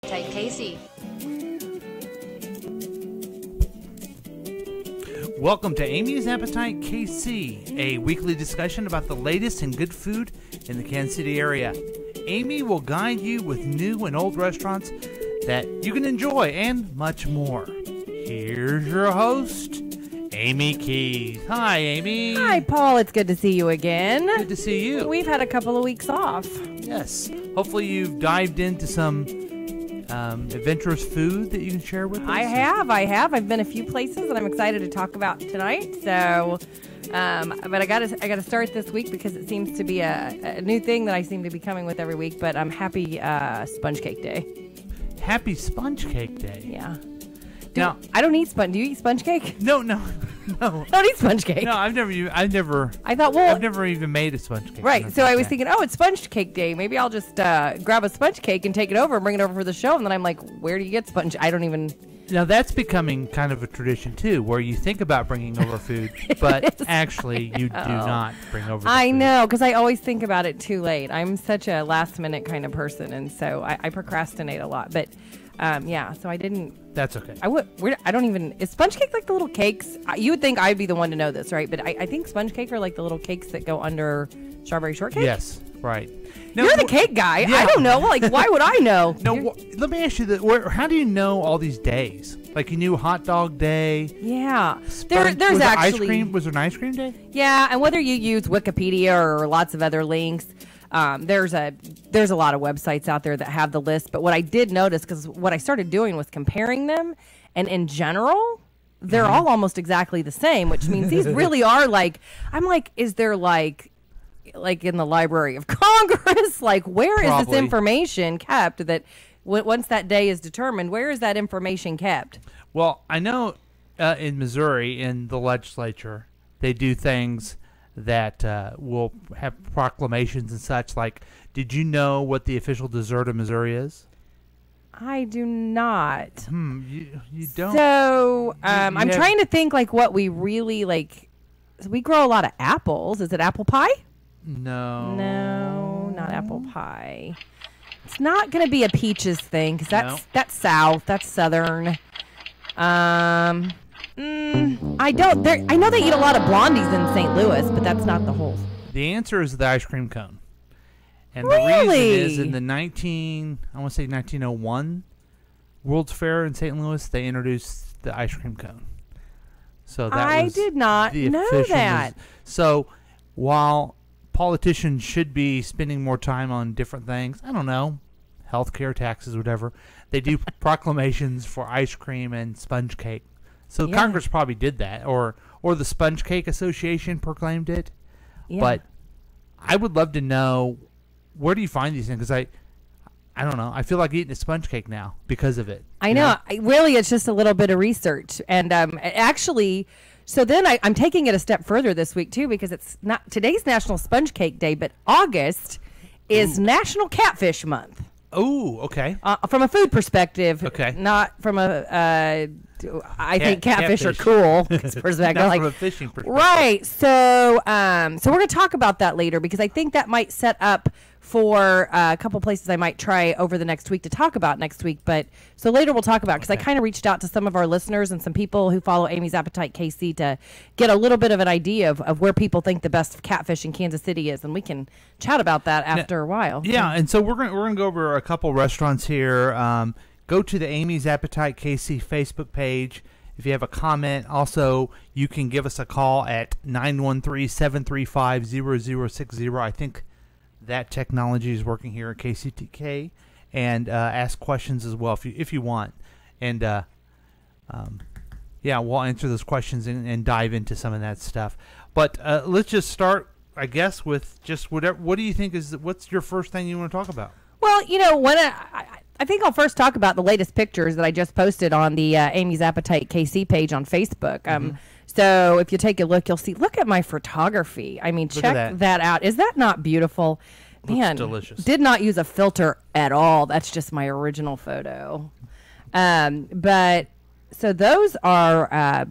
Appetite KC. Welcome to Amy's Appetite KC, a weekly discussion about the latest in good food in the Kansas City area. Amy will guide you with new and old restaurants that you can enjoy and much more. Here's your host, Amy Keys. Hi, Amy. Hi, Paul. It's good to see you again. Good to see you. We've had a couple of weeks off. Yes. Hopefully you've dived into some adventurous food that you can share with us. I have. I've been a few places that I'm excited to talk about tonight. So, but I gotta start this week because it seems to be a new thing that I seem to be coming with every week. But I'm happy Sponge Cake Day. Happy Sponge Cake Day. Yeah. Now, I don't eat sponge. Do you eat sponge cake? No. I don't eat sponge cake. No, I've never even made a sponge cake. Right. So I was thinking, it's Sponge Cake Day. Maybe I'll just grab a sponge cake and take it over and bring it over for the show. And then I'm like, where do you get sponge? I don't even. Now that's becoming kind of a tradition too, where you think about bringing over food, but actually you do not bring over the I food. know, because I always think about it too late. I'm such a last minute kind of person, and so I procrastinate a lot. But so I didn't. That's okay. I don't even. Is sponge cake like the little cakes? You would think I'd be the one to know this, right? But I think sponge cake are like the little cakes that go under strawberry shortcake. Yes, right. Now, You're the cake guy. Yeah. I don't know. Like, why would I know? No, let me ask you that. How do you know all these days? Like you knew Hot Dog Day. Yeah, There's actually ice cream. Was there an ice cream day? Yeah, and whether you use Wikipedia or lots of other links. There's a lot of websites out there that have the list, but what I did notice, because what I started doing was comparing them, and in general, they're all almost exactly the same, which means these really are like, I'm like, is there like in the Library of Congress, like where is this information kept that once that day is determined, where is that information kept? Well, I know in Missouri, in the legislature, they do things that will have proclamations and such. Like, did you know what the official dessert of Missouri is? I do not. You don't. So I'm trying to think like what we really like. So we grow a lot of apples. Is it apple pie? No, not apple pie. It's not going to be a peaches thing because that's south. That's southern. I don't. I know they eat a lot of blondies in St. Louis, but that's not the whole. The answer is the ice cream cone. And really? The reason is in the 1901 World's Fair in St. Louis, they introduced the ice cream cone. So that I did not know that. So while politicians should be spending more time on different things, I don't know, healthcare, taxes, whatever, they do proclamations for ice cream and sponge cake. So Congress probably did that, or the Sponge Cake Association proclaimed it. Yeah. But I would love to know, where do you find these things? Because I don't know. I feel like eating a sponge cake now because of it. I know. Really, it's just a little bit of research. And actually, so then I'm taking it a step further this week, too, because it's not today's National Sponge Cake Day, but August is National Catfish Month. Oh, okay. From a food perspective, not from a I think catfish are cool perspective. Not from a fishing perspective. Right. So we're going to talk about that later because I think that might set up for a couple places I might try over the next week to talk about next week. But so later we'll talk about because I kind of reached out to some of our listeners and some people who follow Amy's Appetite KC to get a little bit of an idea of where people think the best catfish in Kansas City is, and we can chat about that after a while. Yeah, and so we're gonna go over a couple restaurants here. Go to the Amy's Appetite KC Facebook page. If you have a comment, also you can give us a call at 913-735-0060. I think that technology is working here at KCTK, and ask questions as well if you want. And we'll answer those questions and dive into some of that stuff. But let's just start, I guess, with just whatever. What do you think what's your first thing you want to talk about? Well, when I think I'll first talk about the latest pictures that I just posted on the Amy's Appetite KC page on Facebook. So if you take a look, you'll see, look at my photography. I mean, check that out. Is that not beautiful? Man, looks delicious. Did not use a filter at all. That's just my original photo. But so those are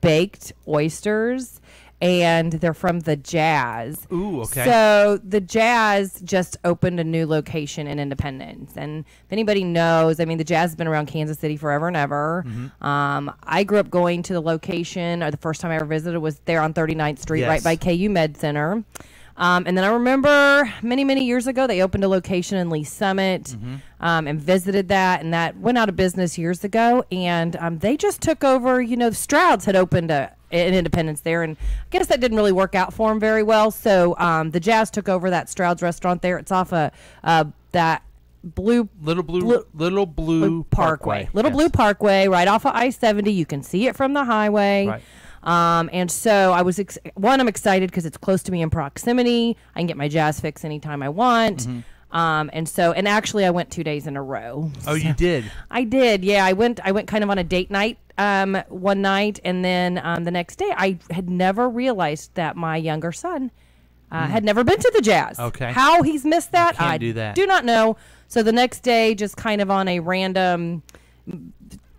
baked oysters. and they're from the Jazz. Ooh, okay. So the Jazz just opened a new location in Independence, and if anybody knows, I mean, the Jazz has been around Kansas City forever and ever. I grew up going to the location, or the first time I ever visited was there on 39th Street, Yes. right by KU Med Center. And then I remember many, many years ago, they opened a location in Lee Summit and visited that. And that went out of business years ago. And they just took over, Stroud's had opened an Independence there. And I guess that didn't really work out for them very well. So the Jazz took over that Stroud's restaurant there. It's off of that Little Blue Parkway. Little Blue Parkway, right off of I-70. You can see it from the highway. Right. And so I was, I'm excited because it's close to me in proximity. I can get my Jazz fix anytime I want. And actually I went 2 days in a row. Oh, you did? I did. Yeah. I went kind of on a date night, one night. And then, the next day I had never realized that my younger son, had never been to the Jazz. Okay. How he's missed that, I do that. do not know. So the next day, just kind of on a random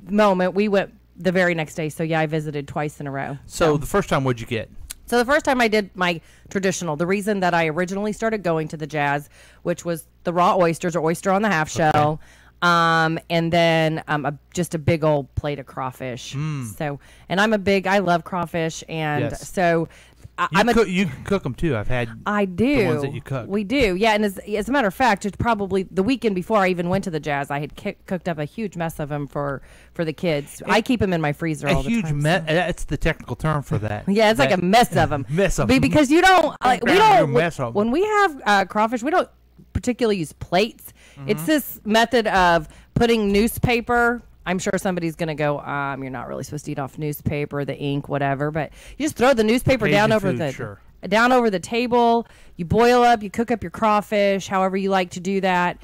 moment, we went the very next day. So yeah, I visited twice in a row. So the first time, what'd you get? So the first time I did my traditional, the reason that I originally started going to the Jazz, which was the raw oysters or oyster on the half shell, and then just a big old plate of crawfish. So, and I love crawfish, and so You can cook them too. I've had. I do. The ones that you cook. We do, yeah. And as a matter of fact, it's probably the weekend before I even went to the Jazz. I had cooked up a huge mess of them for the kids. I keep them in my freezer all the time. A huge mess. That's the technical term for that. Yeah, it's like a mess of them. Because you don't when we have crawfish, we don't particularly use plates. It's this method of putting newspaper. I'm sure somebody's going to go, you're not really supposed to eat off newspaper, the ink, whatever. But you just throw the newspaper down over the table. You boil up, you cook up your crawfish, however you like to do that,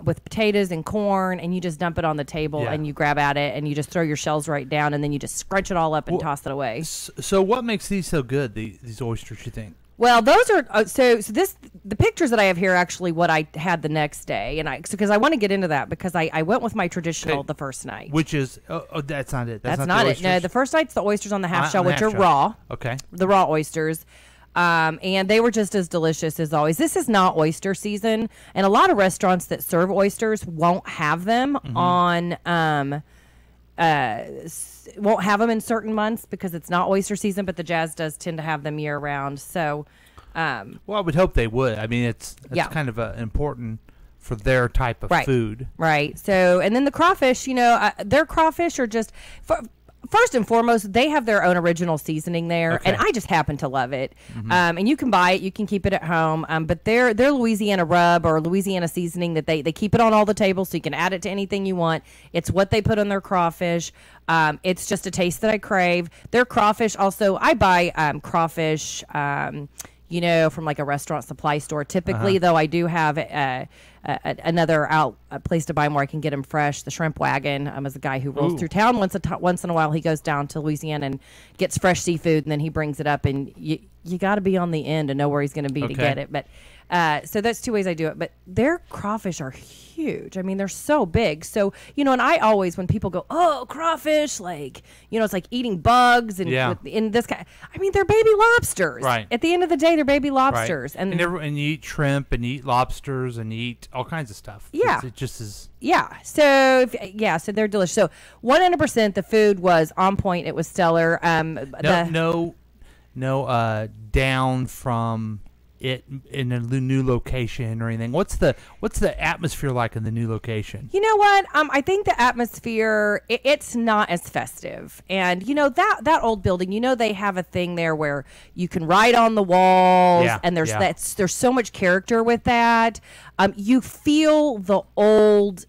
with potatoes and corn, and you just dump it on the table and you grab at it and you just throw your shells right down, and then you just scrunch it all up and toss it away. So what makes these so good, these oysters, you think? Well, those are the pictures that I have here are actually what I had the next day, and because I want to get into that because I went with my traditional the first night, which is that's not it. That's not it. No, the first night's the oysters on the half shell, which are raw. Okay, the raw oysters, and they were just as delicious as always. This is not oyster season, and a lot of restaurants that serve oysters won't have them on. Won't have them in certain months because it's not oyster season, but the Jazz does tend to have them year round. So, well, I would hope they would. I mean, it's kind of important for their type of food, right? So, and then the crawfish, their crawfish are just. First and foremost, they have their own original seasoning there, and I just happen to love it. And you can buy it, you can keep it at home, but their Louisiana rub or Louisiana seasoning that they keep it on all the tables, so you can add it to anything you want. It's what they put on their crawfish. It's just a taste that I crave. Their crawfish also, I buy crawfish, from like a restaurant supply store. Typically, though, I do have another place to buy them where I can get them fresh. The Shrimp Wagon is a guy who rolls through town once in a while. He goes down to Louisiana and gets fresh seafood, and then he brings it up. And you got to be on the end to know where he's going to be to get it. But so that's two ways I do it. But their crawfish are huge. I mean, they're so big. So, and I always, when people go, oh, crawfish, like, it's like eating bugs and in this kind. I mean, they're baby lobsters. Right. At the end of the day, they're baby lobsters. Right. And you eat shrimp and you eat lobsters and you eat all kinds of stuff. Yeah. It just is. Yeah. So, so they're delicious. So 100% the food was on point. It was stellar. No down from it in a new location or anything. What's the atmosphere like in the new location? You know what? I think the atmosphere it's not as festive, and that old building. They have a thing there where you can write on the walls, and there's so much character with that. You feel the old.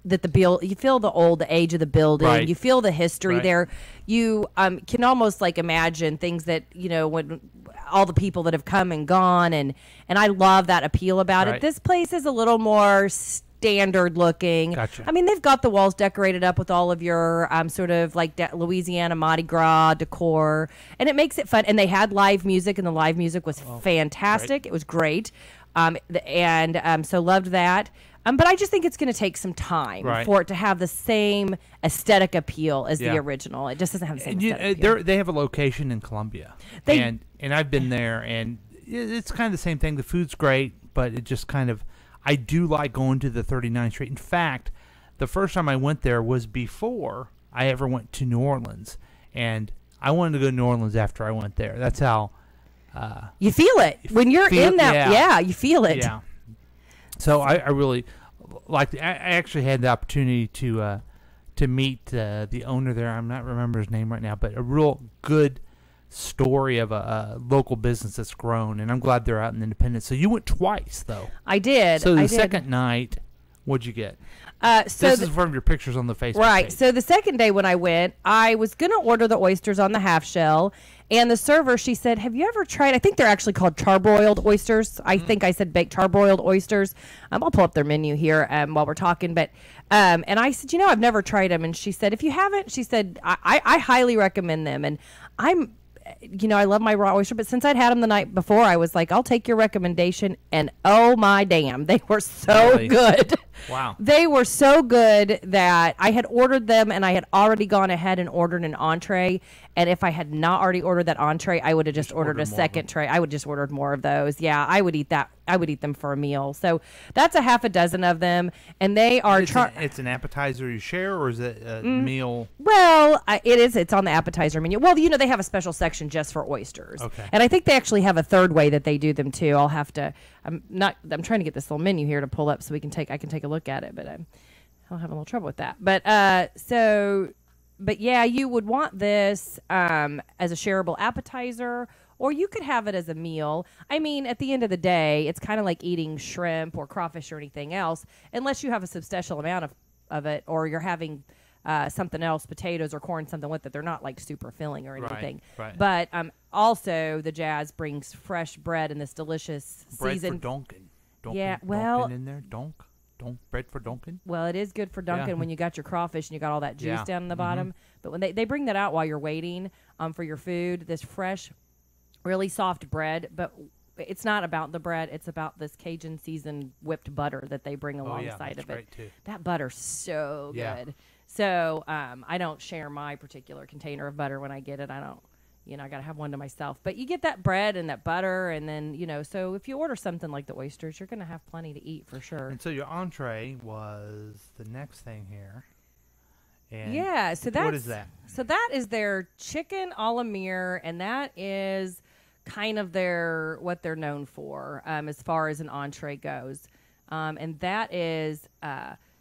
You feel the age of the building. Right. You feel the history there. You can almost like imagine things that when all the people that have come and gone, and I love that appeal about it. This place is a little more standard looking. Gotcha. I mean, they've got the walls decorated up with all of your sort of like Louisiana Mardi Gras decor, and it makes it fun. And they had live music, and the live music was fantastic. It was great. So loved that. But I just think it's going to take some time for it to have the same aesthetic appeal as the original. It just doesn't have the same aesthetic appeal. They have a location in Columbia, and I've been there, and it's kind of the same thing. The food's great, but it just kind of, I do like going to the 39th Street. In fact, the first time I went there was before I ever went to New Orleans, and I wanted to go to New Orleans after I went there. That's how you feel it when you're in that. Yeah, you feel it. Yeah. So I really liked it. I actually had the opportunity to meet the owner there. I'm not remembering his name right now, but a real good story of a local business that's grown, and I'm glad they're out in Independence. So you went twice, though. I did. So the second night, what'd you get? This is from your pictures on the Facebook page. So the second day when I went, I was going to order the oysters on the half shell. And the server, she said, have you ever tried, I think they're actually called charbroiled oysters. I think I said baked charbroiled oysters. I'll pull up their menu here while we're talking. But and I said, I've never tried them. And she said, if you haven't, she said, I highly recommend them. And I love my raw oyster, but since I'd had them the night before, I was like, I'll take your recommendation. And oh my damn, they were so good. Wow. They were so good that I had ordered them, and I had already gone ahead and ordered an entree. And if I had not already ordered that entree, I would have just ordered a second tray. I would just ordered more of those. Yeah, I would eat that. I would eat them for a meal. So that's a half a dozen of them, and they are. It's an appetizer you share, or is it a meal? Well, it is. It's on the appetizer menu. Well, they have a special section just for oysters. Okay. And I think they actually have a third way that they do them too. I'll have to. I'm trying to get this little menu here to pull up so I can take a look at it, but I'll have a little trouble with that. But yeah, you would want this as a shareable appetizer, or you could have it as a meal. I mean, at the end of the day, it's kind of like eating shrimp or crawfish or anything else, unless you have a substantial amount of it, or you're having something else, potatoes or corn, something with it. They're not like super filling or anything. Right. But also, the Jazz brings fresh bread in this delicious seasoned. Bread for Donkin. Yeah, well, Donkin in there, bread for Donkin. Well, it is good for Dunkin' when you got your crawfish and you got all that juice down in the bottom. But when they bring that out while you're waiting for your food, this fresh, really soft bread. But it's not about the bread; it's about this Cajun seasoned whipped butter that they bring alongside of it. Great too. That butter's so good. So I don't share my particular container of butter when I get it. I don't. I got to have one to myself. But you get that bread and that butter, and then, so if you order something like the oysters, you're going to have plenty to eat for sure. And so your entree was the next thing here. And what is that? So that is their chicken a la mire, and that is kind of what they're known for as far as an entree goes. And that is...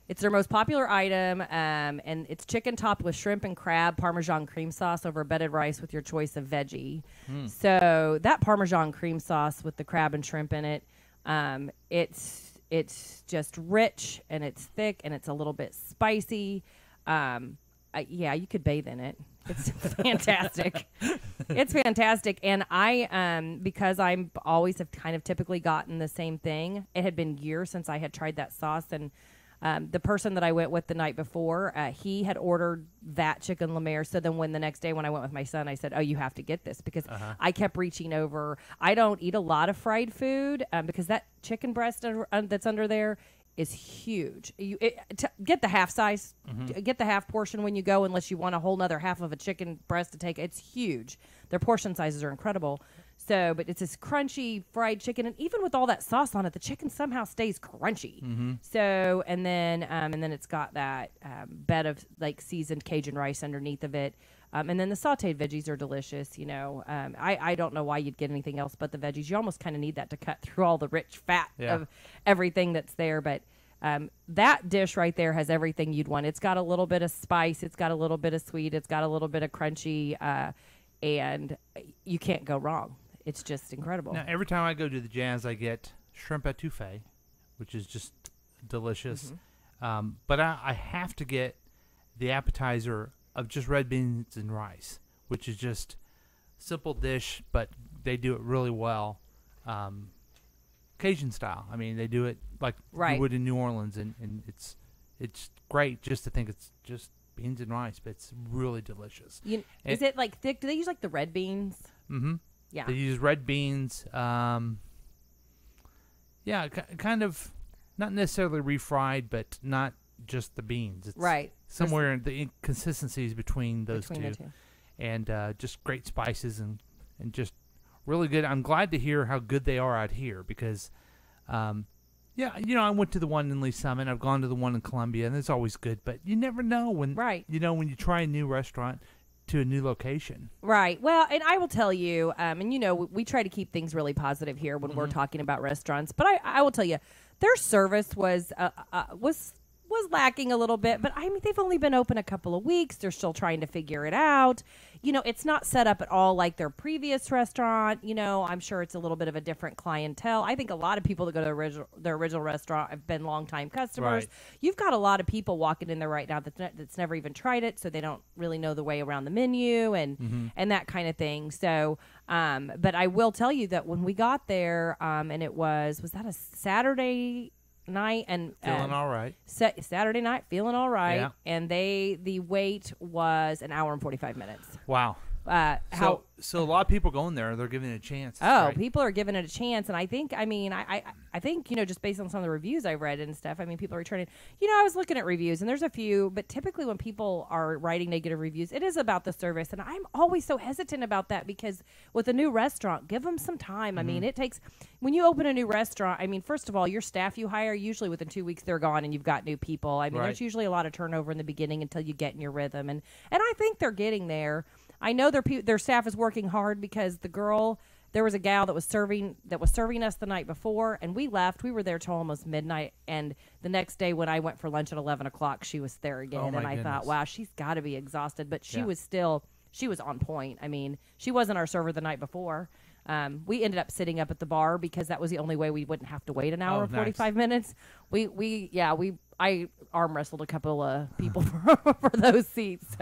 it's their most popular item, and it's chicken topped with shrimp and crab, Parmesan cream sauce over bedded rice with your choice of veggie. So that Parmesan cream sauce with the crab and shrimp in it, it's just rich, and it's thick, and it's a little bit spicy. You could bathe in it. It's fantastic. It's fantastic. And I, because I'm always have kind of typically gotten the same thing, it had been years since I had tried that sauce, and the person that I went with the night before, he had ordered that chicken la mire. So then the next day when I went with my son, I said, oh, you have to get this, because I kept reaching over. I don't eat a lot of fried food because that chicken breast that's under there is huge. Get the half size, get the half portion when you go, unless you want a whole nother half of a chicken breast to take. It's huge. Their portion sizes are incredible. So, but it's this crunchy fried chicken, and even with all that sauce on it, the chicken somehow stays crunchy. So, and then it's got that bed of like seasoned Cajun rice underneath of it, and then the sautéed veggies are delicious. I don't know why you'd get anything else but the veggies. You almost kind of need that to cut through all the rich fat of everything that's there. But that dish right there has everything you'd want. It's got a little bit of spice, it's got a little bit of sweet, it's got a little bit of crunchy, and you can't go wrong. It's just incredible. Now, every time I go to the Jazz, I get shrimp etouffee, which is just delicious. But I have to get the appetizer of just red beans and rice, which is just simple dish, but they do it really well. Cajun style. I mean, they do it like you would in New Orleans, and it's great just to think it's just beans and rice, but it's really delicious. Is it like thick? Do they use like the red beans? Yeah. They use red beans. Kind of not necessarily refried, but not just the beans. It's Right. somewhere in the inconsistencies between those Between the two. and just great spices and just really good. I'm glad to hear how good they are out here because, yeah, I went to the one in Lee Summit. I've gone to the one in Columbia, and it's always good. But you never know when, Right. when you try a new restaurant to a new location. Right. Well, and I will tell you, and we try to keep things really positive here when we're talking about restaurants. But I will tell you, their service was lacking a little bit. But I mean, they've only been open a couple of weeks. They're still trying to figure it out. It's not set up at all like their previous restaurant. I'm sure it's a little bit of a different clientele. I think a lot of people that go to their original restaurant have been longtime customers. Right. You've got a lot of people walking in there right now that's never even tried it, so they don't really know the way around the menu and that kind of thing. So, but I will tell you that when we got there, and it was that a Saturday night and Feeling all right. Saturday night, feeling all right. Yeah. And the wait was an hour and 45 minutes. Wow. So a lot of people going there, they're giving it a chance. Oh, right? People are giving it a chance, and I think, I think, just based on some of the reviews I've read and stuff, people are returning. I was looking at reviews, and there's a few, but typically when people are writing negative reviews, it is about the service, and I'm always so hesitant about that because with a new restaurant, give them some time. I mean, it takes, when you open a new restaurant, first of all, your staff you hire, usually within 2 weeks they're gone, and you've got new people. Right. There's usually a lot of turnover in the beginning until you get in your rhythm, and I think they're getting there. I know their staff is working hard because there was a gal that was serving us the night before, and we left. We were there till almost midnight, and the next day when I went for lunch at 11 o'clock, she was there again, Oh, my and I thought, goodness. wow, she's got to be exhausted, but she Yeah. she was on point. She wasn't our server the night before. We ended up sitting up at the bar because that was the only way we wouldn't have to wait an hour and 45 minutes. I arm wrestled a couple of people for those seats.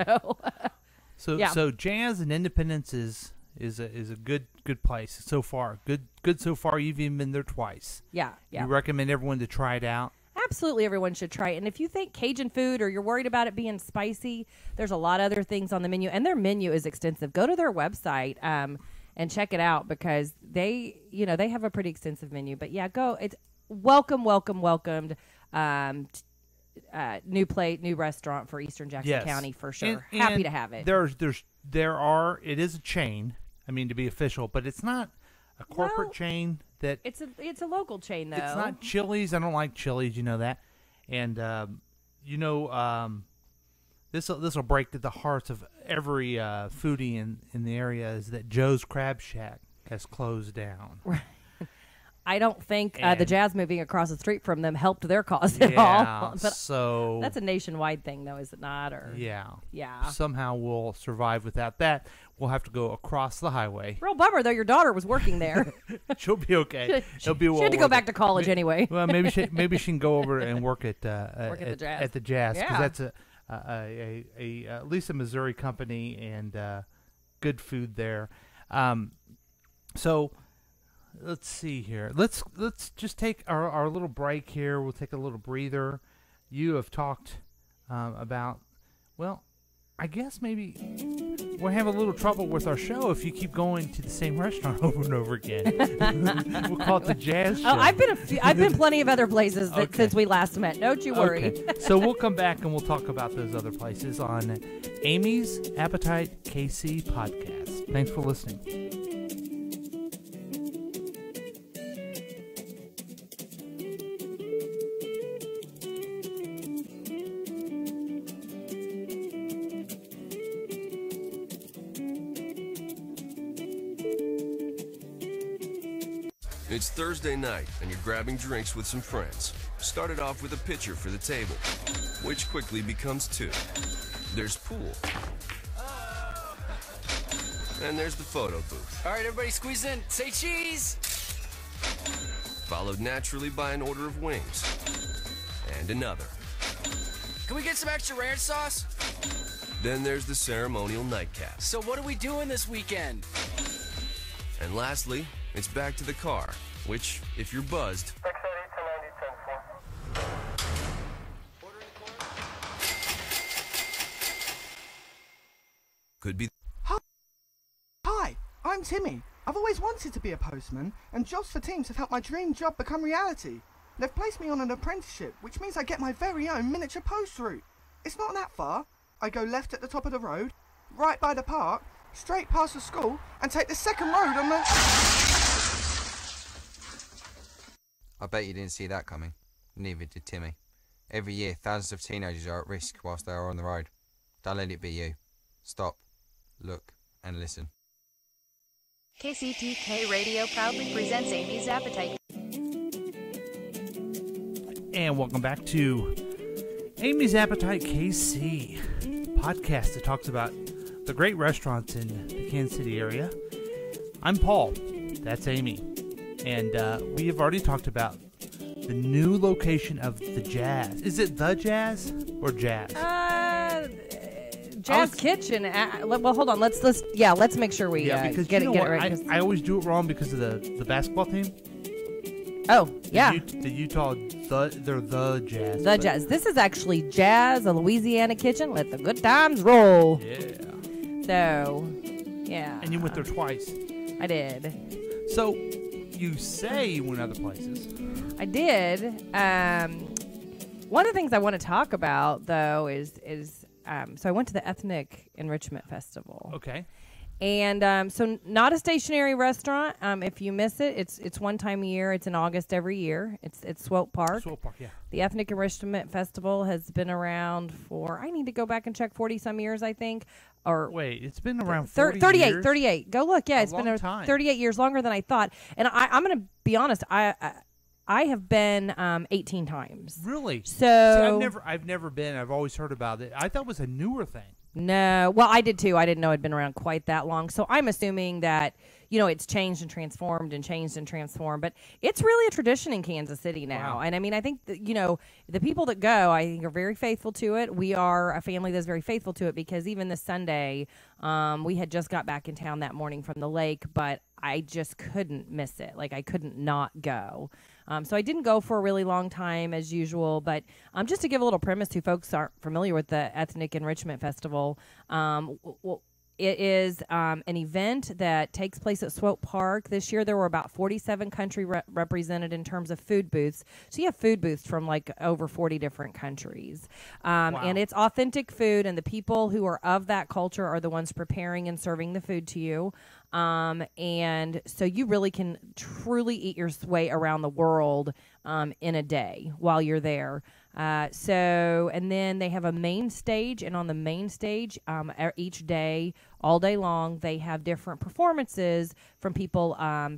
So Jazz and Independence is a good place so far. Good so far. You've even been there twice. Yeah. You recommend everyone to try it out. Absolutely, everyone should try it. And if you think Cajun food or you're worried about it being spicy, there's a lot of other things on the menu, and their menu is extensive. Go to their website and check it out because they have a pretty extensive menu. But yeah, go. It's welcomed. New restaurant for Eastern Jackson Yes. County for sure. And Happy to have it. It is a chain. To be official, but it's not a corporate chain. That it's a local chain though. It's not Chili's. I don't like Chili's. You know that, and this will break to the hearts of every foodie in the area is that Joe's Crab Shack has closed down. I don't think the Jazz moving across the street from them helped their cause at Yeah, all. But so that's a nationwide thing, though, is it not? Or yeah. Somehow we'll survive without that. We'll have to go across the highway. Real bummer, though. Your daughter was working there. She'll be okay. She had to go back to college anyway. Well, maybe she can go over and work at the Jazz. because that's a Lisa, Missouri company and good food there. So. Let's see here. Let's just take our little break here. We'll take a little breather. You have talked about, well, I guess maybe we'll have a little trouble with our show if you keep going to the same restaurant over and over again. We'll call it the Jazz Show. Oh, I've been plenty of other places since we last met. Don't you worry. Okay. So we'll come back and we'll talk about those other places on Amy's Appetite KC podcast. Thanks for listening. It's Thursday night, and you're grabbing drinks with some friends. Started off with a pitcher for the table, which quickly becomes two. There's pool. And there's the photo booth. All right, everybody squeeze in. Say cheese! Followed naturally by an order of wings. And another. Can we get some extra ranch sauce? Then there's the ceremonial nightcap. So what are we doing this weekend? And lastly, it's back to the car, which, if you're buzzed, could be. Hi, I'm Timmy. I've always wanted to be a postman, and jobs for teams have helped my dream job become reality. They've placed me on an apprenticeship, which means I get my very own miniature post route. It's not that far. I go left at the top of the road, right by the park, straight past the school, and take the second road on the... I bet you didn't see that coming. Neither did Timmy. Every year, thousands of teenagers are at risk whilst they are on the road. Don't let it be you. Stop, look, and listen. KCTK Radio proudly presents Amy's Appetite. And welcome back to Amy's Appetite KC podcast that talks about the great restaurants in the Kansas City area. I'm Paul. That's Amy. And we have already talked about the new location of the Jazz. Is it the Jazz or Jazz? Jazz Kitchen. Well, hold on. Let's make sure we because get you know it right. I always do it wrong because of the basketball team. Oh, yeah. The Utah, they're the Jazz. The Jazz. This is actually Jazz, a Louisiana kitchen. Let the good times roll. Yeah. So, yeah. And you went there twice. I did. So, you say you went other places. I did. One of the things I want to talk about, though, is so I went to the Ethnic Enrichment Festival. Okay. And so not a stationary restaurant. If you miss it, it's one time a year. It's in August every year. It's Swope Park. Swope Park, yeah. The Ethnic Enrichment Festival has been around for, I need to go back and check, 40-some years, I think. Or wait, it's been around 38 years? 38. Go look. Yeah, it's been time. 38 years, longer than I thought. And I'm going to be honest, I have been 18 times. Really? So See, I've never been. I've always heard about it. I thought it was a newer thing. No. Well, I did too. I didn't know it'd been around quite that long. So I'm assuming that, it's changed and transformed and changed and transformed. But it's really a tradition in Kansas City now. Wow. And I mean, I think that, the people that go, I think, are very faithful to it. We are a family that's very faithful to it because even this Sunday, we had just got back in town that morning from the lake, but I just couldn't miss it. Like, I couldn't not go. So I didn't go for a really long time as usual, but just to give a little premise to folks who aren't familiar with the Ethnic Enrichment Festival, it is an event that takes place at Swope Park. This year there were about 47 countries represented in terms of food booths. So you have food booths from like over 40 different countries. Wow. And it's authentic food, and the people who are of that culture are the ones preparing and serving the food to you. And so you really can truly eat your way around the world in a day while you're there. And then they have a main stage, and on the main stage, each day, all day long, they have different performances from people all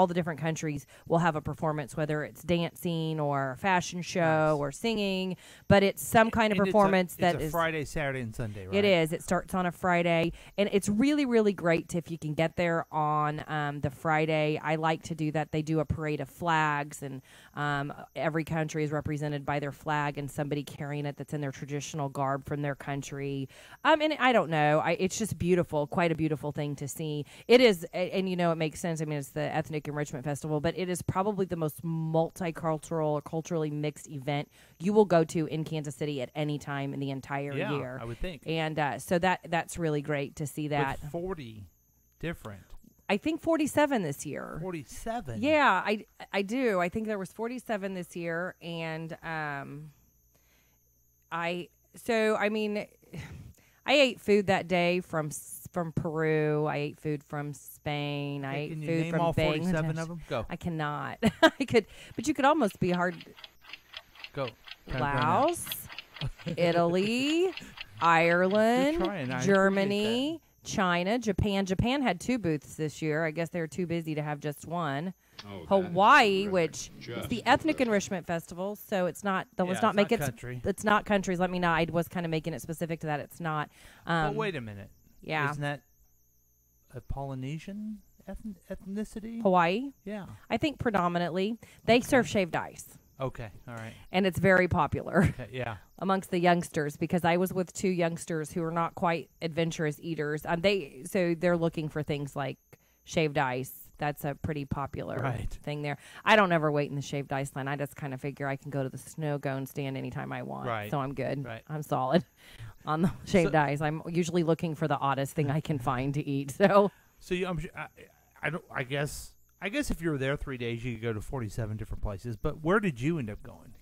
the different countries will have a performance, whether it's dancing or a fashion show or singing, but it's some kind of performance it's a Friday, Saturday, and Sunday, right? It is. It starts on a Friday, and it's really, really great if you can get there on the Friday. I like to do that. They do a parade of flags, and every country is represented by their flag and somebody carrying it that's in their traditional garb from their country. And I don't know. It's just beautiful, quite a beautiful thing to see. It is, and it makes sense. I mean, it's the Ethnic Enrichment Festival, but it is probably the most multicultural or culturally mixed event you will go to in Kansas City at any time in the entire year. I would think. And so that's really great to see that. With 40 different. I think 47 this year. 47? Yeah, I do. I think there was 47 this year, and I ate food that day from Peru. I ate food from Spain. I ate can you food name from all Bangladesh. 47 of them? Go. I cannot. I could, but you could almost be hard. Go. Laos, Italy, Ireland, Germany, China, Japan. Japan had 2 booths this year. I guess they were too busy to have just one. Hawaii, which is the Ethnic Enrichment Festival, so it's not. Let's not make it. Country. It's not countries. Let me know. I was kind of making it specific to that. It's not. But wait a minute. Yeah. Isn't that a Polynesian ethnicity? Hawaii? Yeah. I think predominantly. They serve shaved ice. Okay. All right. And it's very popular. Okay, yeah. Amongst the youngsters, because I was with 2 youngsters who are not quite adventurous eaters. They're looking for things like shaved ice. That's a pretty popular thing there. I don't ever wait in the shaved ice line. I just kind of figure I can go to the snow cone stand anytime I want. Right. So I'm good. Right. I'm solid on the shaved ice. I'm usually looking for the oddest thing I can find to eat. So you, I guess I guess if you were there 3 days, you could go to 47 different places. But where did you end up going?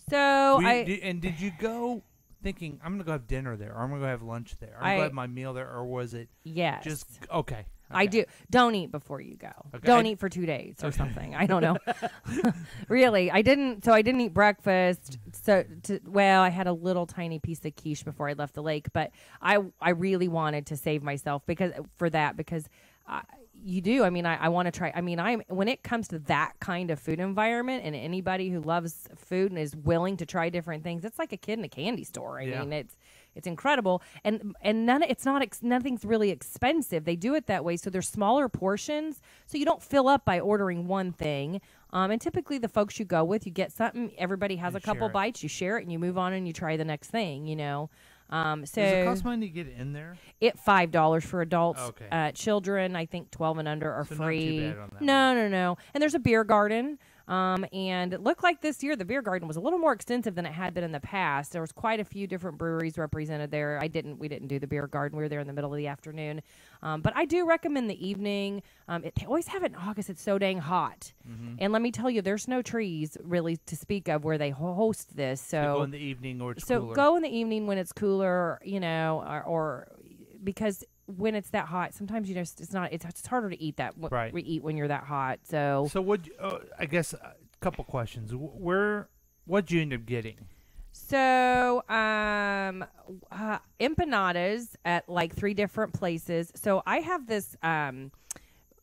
So did you go thinking I'm going to go have dinner there, or I'm going to go have lunch there, or I'm going to have my meal there, or was it just okay? I do. Don't eat before you go. Okay. Don't eat for 2 days or something. I don't know. Really, I didn't. So I didn't eat breakfast. I had a little tiny piece of quiche before I left the lake, but I really wanted to save myself because you do. I mean, I want to try. I mean, when it comes to that kind of food environment, and anybody who loves food and is willing to try different things, it's like a kid in a candy store. I mean, it's incredible, and nothing's really expensive. They do it that way, so they're smaller portions, so you don't fill up by ordering one thing. And typically, the folks you go with, you get something. Everybody has a couple bites. You share it, and you move on, and you try the next thing. You know. Does it cost money to get in there? $5 for adults. Okay. Children, I think 12 and under are So free. Not too bad on that No. And there's a beer garden. And it looked like this year the beer garden was a little more extensive than it had been in the past. There was quite a few different breweries represented there. We didn't do the beer garden. We were there in the middle of the afternoon. But I do recommend the evening. They always have it in August. It's so dang hot. Mm-hmm. And let me tell you, there's no trees really to speak of where they host this. So go in the evening or it's cooler. Go in the evening when it's cooler, you know, or because when it's that hot, sometimes it's harder to eat that we eat when you're that hot. So I guess a couple questions. What'd you end up getting? So empanadas at like 3 different places. So I have this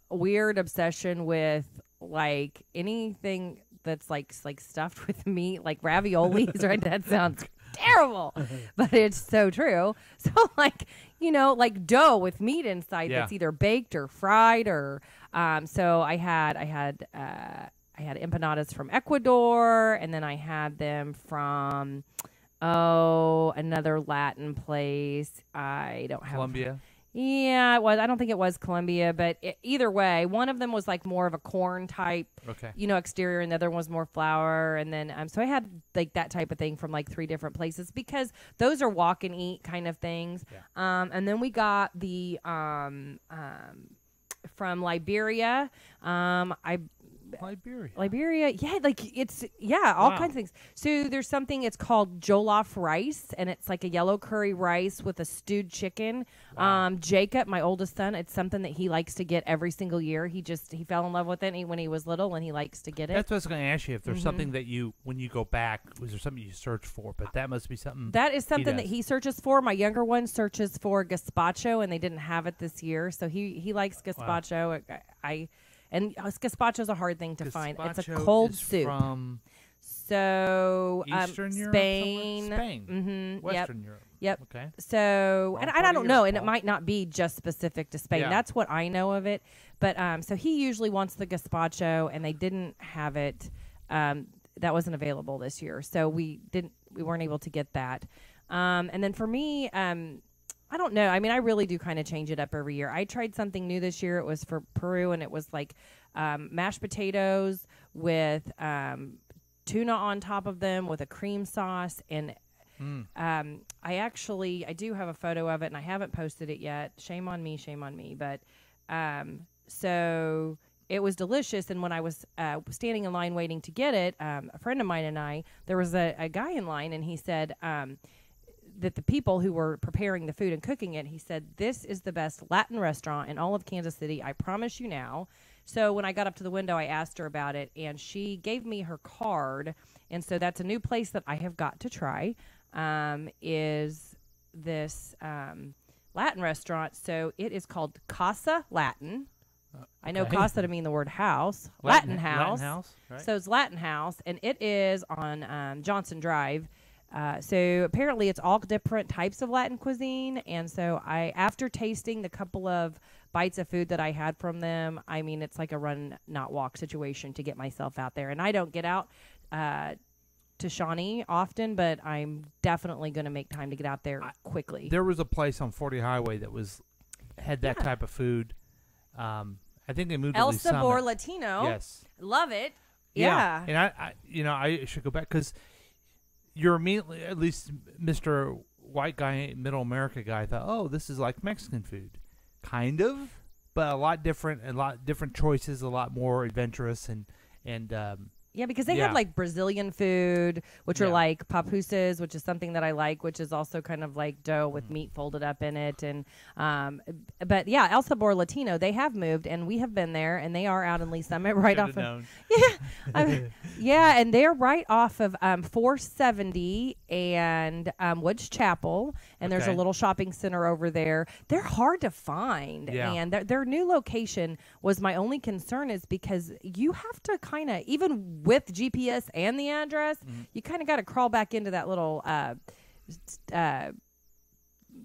weird obsession with like anything that's like stuffed with meat, like raviolis. Right? That sounds terrible, but it's so true. So like, you know, like dough with meat inside that's either baked or fried or so I had empanadas from Ecuador, and then I had them from another Latin place. I don't have Colombia. Yeah, it was. I don't think it was Colombia, but either way, one of them was like more of a corn type, exterior, and the other one was more flour. And then, so I had like that type of thing from like 3 different places because those are walk and eat kind of things. Yeah. And then we got the from Liberia. Liberia, yeah, like it's all kinds of things. So there's something, it's called jollof rice, and it's like a yellow curry rice with a stewed chicken. Wow. Jacob, my oldest son, it's something that he likes to get every single year. He fell in love with it when he was little, and he likes to get it. That's what I was going to ask you, if there's something that when you go back, was there something you search for? But that must be something. That is something that he searches for. My younger one searches for gazpacho, and they didn't have it this year, so he likes gazpacho. Wow. And gazpacho is a hard thing to find. It's a cold soup. From Eastern Europe, Spain. Mm-hmm. Western Europe. Yep. Okay. So, and I don't know, and it might not be just specific to Spain. Yeah. That's what I know of it. But so he usually wants the gazpacho, and they didn't have it. That wasn't available this year, so we weren't able to get that. And then for me, I don't know. I mean, I really do kind of change it up every year. I tried something new this year. It was for Peru, and it was like mashed potatoes with tuna on top of them with a cream sauce. And I do have a photo of it, and I haven't posted it yet. Shame on me. But so it was delicious. And when I was standing in line waiting to get it, a friend of mine and I, there was a guy in line, and he said that the people who were preparing the food and cooking it, he said, this is the best Latin restaurant in all of Kansas City. I promise you now. So when I got up to the window, I asked her about it, and she gave me her card. And so that's a new place that I have got to try, is this Latin restaurant. So it is called Casa Latin. I know Casa to mean the word house. Latin house. Latin house, right? So it's Latin house, and it is on Johnson Drive. So apparently it's all different types of Latin cuisine. And so after tasting the couple of bites of food that I had from them, I mean, it's like a run, not walk situation to get myself out there. And I don't get out to Shawnee often, but I'm definitely going to make time to get out there quickly. There was a place on 40 Highway that had that type of food. I think they moved to El Sabor Latino. Yes. Love it. Yeah. And I should go back because you're immediately, at least Mr. White guy, middle America guy, thought, oh, this is like Mexican food. Kind of. but a lot different choices, a lot more adventurous, and Yeah, because they have like Brazilian food, which are like papusas, which is something that I like, which is also kind of like dough with meat folded up in it. And but yeah, El Sabor Latino, they have moved, and we have been there, and they are out in Lee Summit right off of yeah, and they're right off of 470 and Woods Chapel, and there's a little shopping center over there. They're hard to find, and their new location was my only concern, is because you have to kind of, even with GPS and the address, you kind of got to crawl back into that little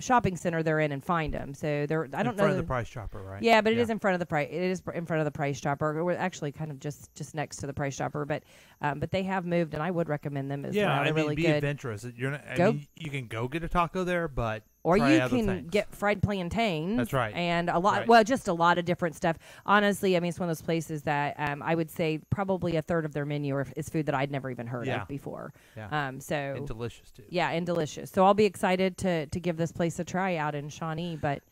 shopping center they're in and find them. So they're, I don't know, in front of the Price Chopper, right? Yeah, but it is in front of the price. It is in front of the Price Chopper. We're actually kind of just next to the Price Chopper, but they have moved, and I would recommend them as well. They're really be good. Adventurous. I mean, you can go get a taco there, but or try you other can things. get fried plantains. That's right. And a lot, well, just a lot of different stuff. Honestly, I mean, it's one of those places that I would say probably a third of their menu is food that I'd never even heard of before. Yeah. And delicious too. Yeah, and delicious. So I'll be excited to give this place a try out in Shawnee. But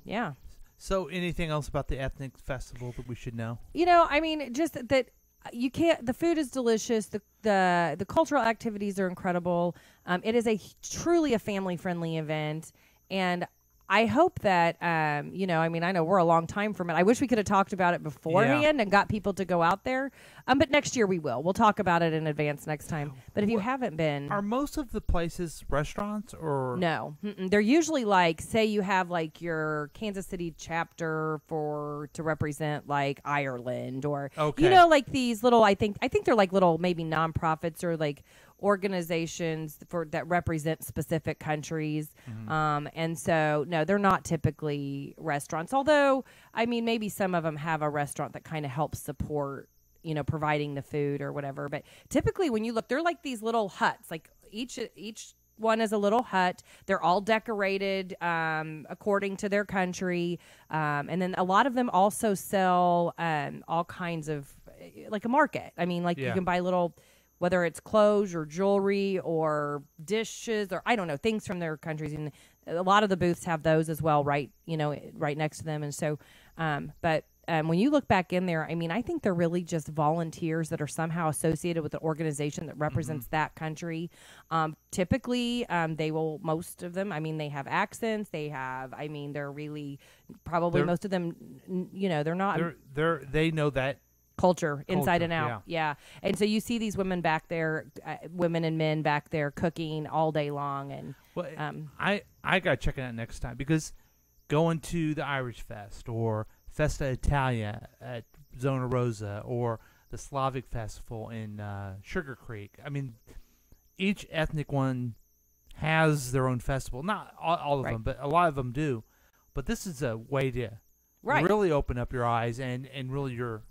yeah. So anything else about the ethnic festival that we should know? I mean, just that you can't. The food is delicious. The cultural activities are incredible. It is truly a family friendly event, and I hope that I mean, I know we're a long time from it. I wish we could have talked about it beforehand and got people to go out there. But next year we will. We'll talk about it in advance next time. But if you haven't been, are most of the places restaurants or no? They're usually like, say you have like your Kansas City chapter to represent like Ireland, or like these little. I think they're like little maybe nonprofits or like organizations that represent specific countries. And so no, they're not typically restaurants, although I mean maybe some of them have a restaurant that kind of helps support providing the food or whatever. But typically when you look, they're like these little huts, like each one is a little hut. They're all decorated according to their country, and then a lot of them also sell all kinds of, like a market. I mean, like you can buy little, whether it's clothes or jewelry or dishes or I don't know, things from their countries. And a lot of the booths have those as well, right next to them. And so, but when you look back in there, I mean, I think they're really just volunteers that are somehow associated with an organization that represents that country. Typically, most of them, I mean, they have accents. They're really probably most of them, they're not. They know that culture inside and out. Yeah. And so you see these women back there, women and men back there cooking all day long. And I got to check it out next time, because going to the Irish Fest or Festa Italia at Zona Rosa or the Slavic Festival in Sugar Creek, I mean, each ethnic one has their own festival. Not all of them, but a lot of them do. But this is a way to really open up your eyes and really your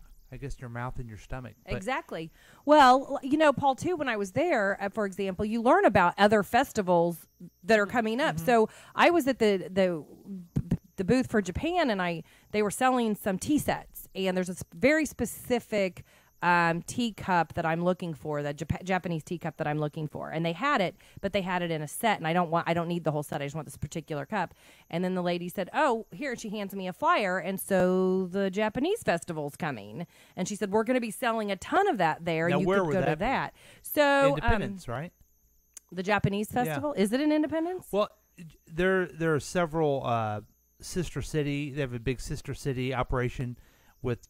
mouth and your stomach. Exactly. Well, Paul, too, when I was there, for example, you learn about other festivals that are coming up. So I was at the booth for Japan, and they were selling some tea sets, and there's a very specific teacup that I'm looking for, the Japanese teacup that I'm looking for, and they had it, but they had it in a set, and I don't need the whole set. I just want this particular cup. And then the lady said, "Oh, here," she hands me a flyer, and so the Japanese festival's coming, and she said, "We're going to be selling a ton of that there. Now, you where could would go that to be? that." So Independence, right? The Japanese festival, is it in Independence? Well, there are several sister city. They have a big sister city operation with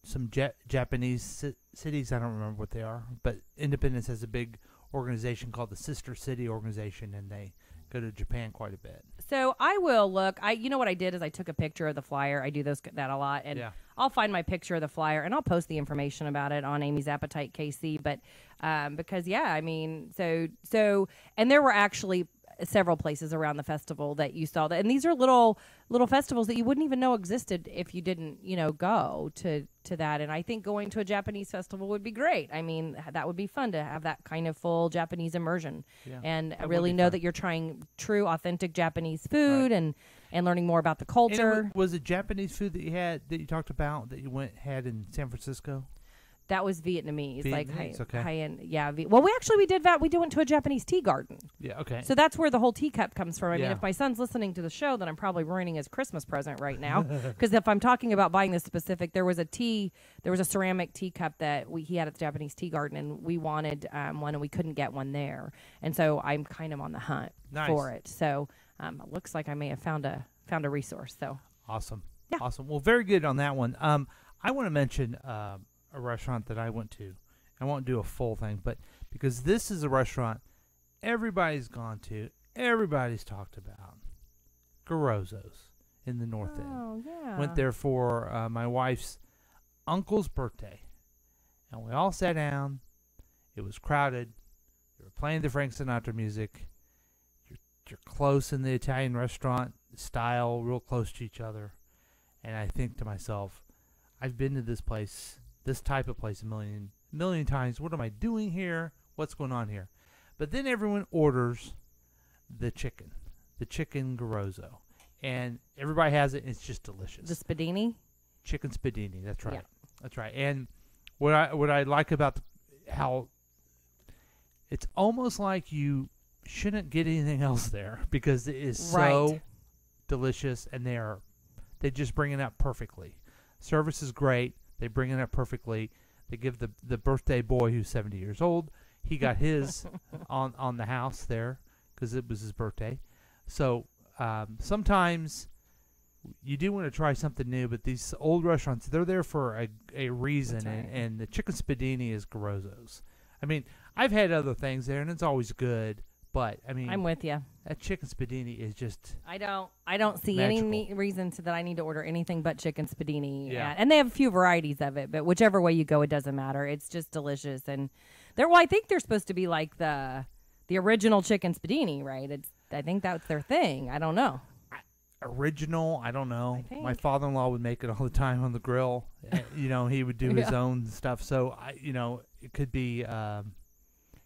some Japanese cities. I don't remember what they are, but Independence has a big organization called the Sister City Organization, and they go to Japan quite a bit. So I will look. What I did is I took a picture of the flyer. I do that a lot, and I'll find my picture of the flyer and I'll post the information about it on Amy's Appetite KC. But because I mean, so and there were actually several places around the festival that you saw that, and these are little festivals that you wouldn't even know existed if you didn't go to that. And I think going to a Japanese festival would be great. I mean, that would be fun to have that kind of full Japanese immersion, and really know that you're trying true authentic Japanese food, and learning more about the culture. And was it Japanese food that you talked about that you had in San Francisco? That was Vietnamese, like okay. high end. Yeah. Well, we did that. We went to a Japanese tea garden. Yeah. Okay. So that's where the whole teacup comes from. I mean, Yeah. if my son's listening to the show, then I'm probably ruining his Christmas present right now. Because if I'm talking about buying this specific, there was a ceramic teacup that he had at the Japanese tea garden, and we wanted one, and we couldn't get one there. And so I'm kind of on the hunt for it. So it looks like I may have found a resource. So awesome. Yeah. Awesome. Well, very good on that one. I want to mention a restaurant that I went to. I won't do a full thing, but because this is a restaurant everybody's gone to, everybody's talked about. Garozzo's in the North End. Oh, yeah. Went there for my wife's uncle's birthday. And we all sat down. It was crowded. They were playing the Frank Sinatra music. You're close in the Italian restaurant style, real close to each other. And I think to myself, I've been to this place, this type of place a million times. What am I doing here? What's going on here? But then everyone orders the chicken Garozzo. And everybody has it, and it's just delicious. The spadini? Chicken spadini, that's right. Yeah. That's right. And what I like about how it's almost like you shouldn't get anything else there because it is so delicious, and they just bring it up perfectly. Service is great. They bring it up perfectly. They give the birthday boy who's 70 years old, he got his on the house there because it was his birthday. So sometimes you do want to try something new, but these old restaurants, they're there for a reason, right. and the chicken spadini is Garozzo's. I mean, I've had other things there, and it's always good, but I mean, I'm with you. That chicken spadini is just I don't see magical. any reason that I need to order anything but chicken spadini. Yeah. And they have a few varieties of it, but whichever way you go, it doesn't matter. It's just delicious. And I think they're supposed to be like the original chicken spadini, right? I think that's their thing. I don't know. Original, I don't know. I think. My father-in-law would make it all the time on the grill. He would do his own stuff. So it could be.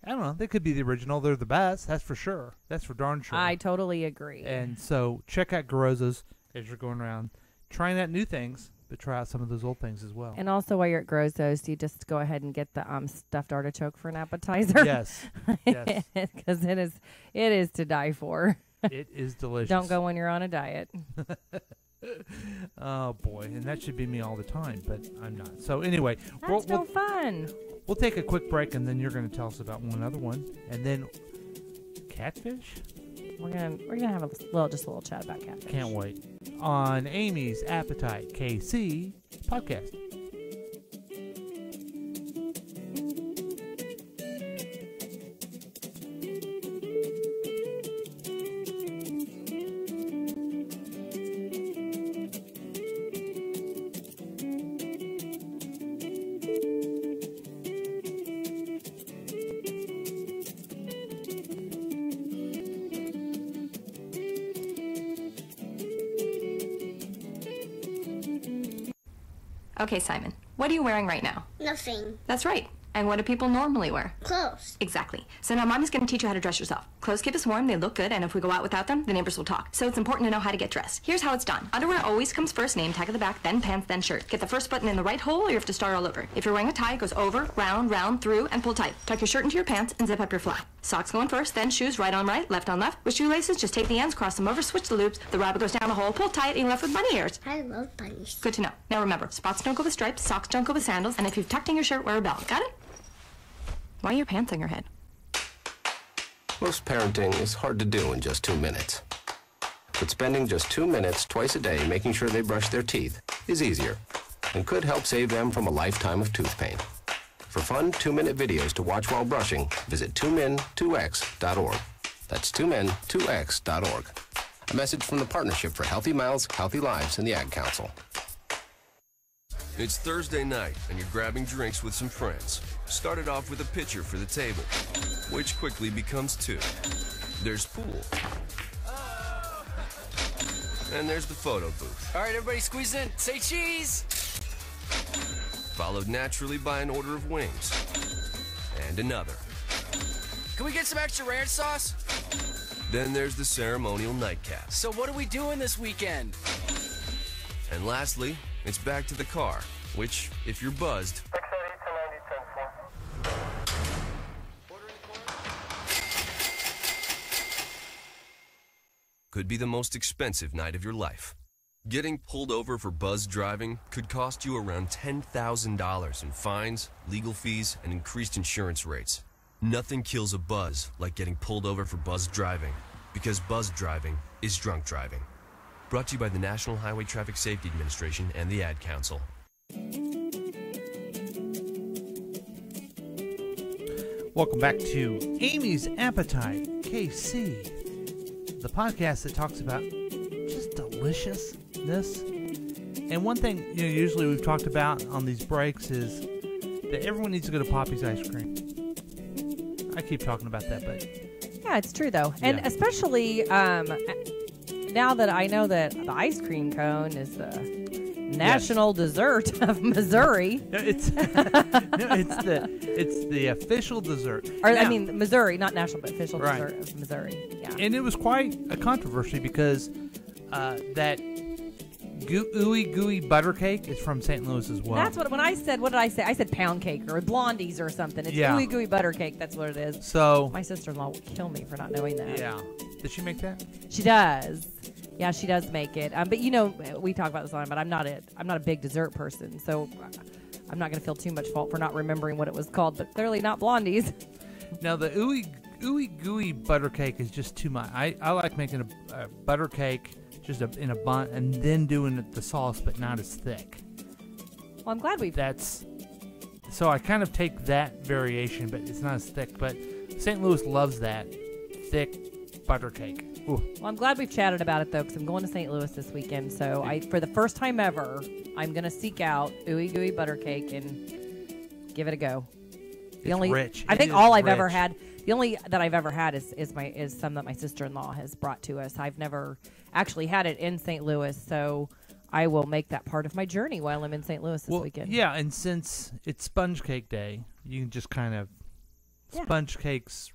I don't know. They could be the original. They're the best. That's for sure. That's for darn sure. I totally agree. And so check out Garozzo's as you're going around, trying out new things, but try out some of those old things as well. And also, while you're at Garozzo's, you just go ahead and get the stuffed artichoke for an appetizer. Yes, yes, because it is to die for. It is delicious. Don't go when you're on a diet. Oh boy, and that should be me all the time, but I'm not. So anyway, That's no fun. We'll take a quick break, and then you're going to tell us about one other one, and then catfish. We're gonna have just a little chat about catfish. Can't wait. On Amy's Appetite KC podcast. Okay, Simon, what are you wearing right now? Nothing. That's right. And what do people normally wear? Clothes. Exactly. So now Mommy's going to teach you how to dress yourself. Clothes keep us warm, they look good, and if we go out without them, the neighbors will talk. So it's important to know how to get dressed. Here's how it's done. Underwear always comes first, name tag at the back, then pants, then shirt. Get the first button in the right hole, or you have to start all over. If you're wearing a tie, it goes over, round, through, and pull tight. Tuck your shirt into your pants and zip up your fly. Socks going first, then shoes right on right, left on left. With shoelaces, just take the ends, cross them over, switch the loops. The rabbit goes down the hole, pull tight, and you're left with bunny ears. I love bunnies. Good to know. Now remember, spots don't go with stripes, socks don't go with sandals, and if you've tucked in your shirt, wear a belt. Got it? Why are your pants on your head? Most parenting is hard to do in just 2 minutes. But spending just 2 minutes twice a day making sure they brush their teeth is easier and could help save them from a lifetime of tooth pain. For fun 2-minute videos to watch while brushing, visit 2min2x.org. That's 2min2x.org. A message from the Partnership for Healthy Mouths, Healthy Lives, and the Ad Council. It's Thursday night, and you're grabbing drinks with some friends. Started off with a pitcher for the table, which quickly becomes 2. There's pool. And there's the photo booth. All right, everybody squeeze in. Say cheese. Followed naturally by an order of wings. And another. Can we get some extra ranch sauce? Then there's the ceremonial nightcap. So what are we doing this weekend? And lastly, it's back to the car, which, if you're buzzed, could be the most expensive night of your life. Getting pulled over for buzz driving could cost you around $10,000 in fines, legal fees, and increased insurance rates. Nothing kills a buzz like getting pulled over for buzz driving, because buzz driving is drunk driving. Brought to you by the National Highway Traffic Safety Administration and the Ad Council. Welcome back to Amy's Appetite, KC, the podcast that talks about just deliciousness. And one thing, usually we've talked about on these breaks is that everyone needs to go to Poppy's Ice Cream. I keep talking about that, but yeah, it's true though, and especially now that I know that the ice cream cone is the national dessert of Missouri. No, it's the official dessert. Or, now, I mean, Missouri, not national, but official right. dessert of Missouri. Yeah. And it was quite a controversy because that ooey gooey butter cake is from St. Louis as well. That's what did I say? I said pound cake or blondies or something. It's ooey gooey butter cake. That's what it is. So my sister-in-law will kill me for not knowing that. Yeah. Did she make that? She does. Yeah, she does make it. But we talk about this a lot. But I'm not a big dessert person, so I'm not going to feel too much fault for not remembering what it was called. But clearly not blondies. Now the ooey gooey butter cake is just too much. I like making a butter cake just in a bun and then doing the sauce, but not as thick. Well, I'm glad So I kind of take that variation, but it's not as thick. But St. Louis loves that thick butter cake. Ooh. Well, I'm glad we've chatted about it, though, because I'm going to St. Louis this weekend. So for the first time ever, I'm going to seek out ooey gooey butter cake and give it a go. Rich. I think all I've ever had, the only that I've ever had is some that my sister-in-law has brought to us. I've never actually had it in St. Louis, so I will make that part of my journey while I'm in St. Louis this weekend. Yeah, and since it's sponge cake day, you can just kind of sponge cake's